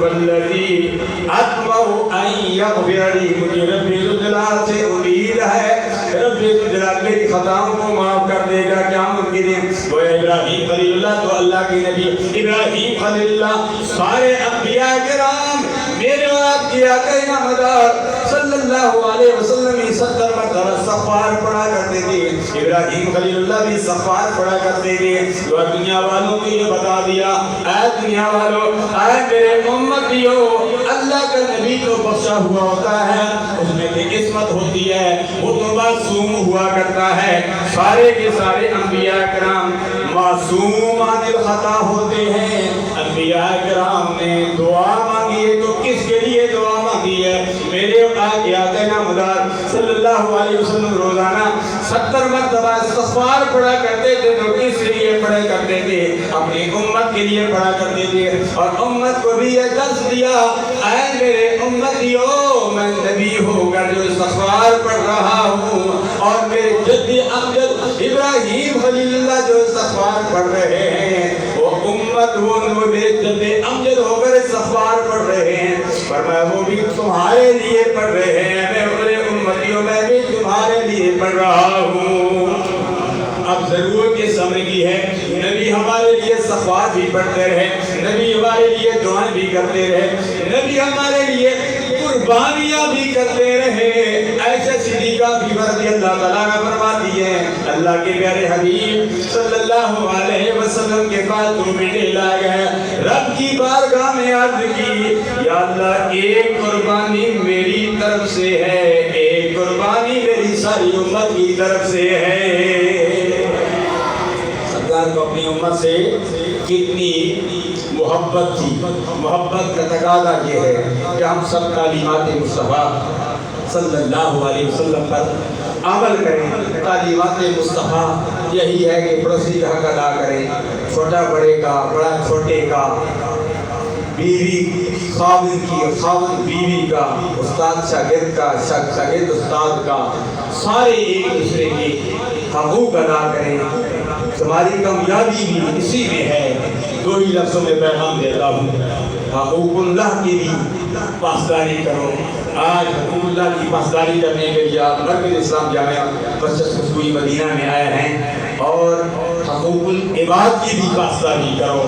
والذی اطمع ان یغفر لی، مجھے رب ذوالجلال سے امید ہے رب ذوالجلال میری خطاؤں کو معاف کر دے گا قیامت کے دن۔ وہ ابراہیم خلیل اللہ تو اللہ کے نبی ابراہیم خلیل اللہ سارے انبیاء کرام میرے اور آپ کی آقا نامدار صلی اللہ علیہ وسلم 70 مرتبہ استغفار پڑھا کرتے تھے۔ ابراہیم خلیل اللہ بھی استغفار پڑھا کرتے تھے۔ اور دنیا والوں کو یہ بتا دیا، اے دنیا والوں، اے میرے امتیو، اللہ کا نبی تو بخشا ہوا ہوتا ہے، اس میں کی قسمت ہوتی ہے، وہ تو معصوم ہوا کرتا ہے۔ سارے کے سارے انبیاء کرام معصوم عن الخطا ہوتے ہیں۔ انبیاء کرام نے دعا مانگی ہے تو کس کے لیے دعا مانگی ہے؟ میرے آقا نامدار صلی اللہ علیہ وسلم روزانہ 70 مرتبہ استغفار پڑھا کرتے تھے تو کس لیے پڑھا کرتے تھے؟ اپنی امت کے لیے پڑھا کرتے تھے، اور امت کو بھی یہ درس دیا، اے میرے امتیو، میں نبی ہو کر جو استغفار پڑھ رہا ہوں، اور میرے جد امجد ابراہیم خلیل اللہ جو استغفار پڑھ رہے ہیں، وہ امت وہ میرے جد امجد ہو کر استغفار پڑھ رہے ہیں، فرمایا وہ بھی تمہارے لیے پڑھ رہے ہیں، میں اپنے امتیوں میں بھی تمہارے لیے پڑھ رہا ہوں۔ اب ضرورت یہ سمجھ کی ہے، نبی ہمارے لیے استغفار بھی پڑھتے رہے، نبی ہمارے لیے دعائیں بھی کرتے رہے، نبی ہمارے لیے قربانیاں بھی کرتے رہے۔ ایسے صدیقہ بھی رضی اللہ تعالیٰ نے فرماتی ہے، اللہ کے پیارے حبیب صلی اللہ علیہ وسلم کے پاس دو بیٹے لائے گئے، رب کی بارگاہ میں عرض کی، یا اللہ ایک قربانی میری طرف سے ہے، ایک قربانی میری ساری امت کی طرف سے ہے۔ سرکار کو اپنی امت سے کتنی محبت تھی، محبت کا تقاضا یہ ہے کہ ہم سب تعلیمات مصطفیٰ صلی اللہ علیہ وسلم پر عمل کریں۔ تعلیمات مصطفیٰ یہی ہے کہ پڑوسی کا حق ادا کریں، چھوٹا بڑے کا، بڑا چھوٹے کا، بیوی خاوند کی، خاوند بیوی کا، استاد شاگرد کا، شاگرد استاد کا، سارے ایک دوسرے کے حقوق ادا کریں۔ تمہاری کامیابی بھی اسی میں ہے۔ دو ہی لفظوں میں پیغام دیتا ہوں، حقوق اللہ کی بھی پاسداری کرو۔ آج حقوق اللہ کی پاسداری کرنے کے لیے آپ مرکز اسلام جامعہ مسجد خوشبوئی مدینہ میں آئے ہیں، اور حقوق العباد کی بھی پاسداری کرو۔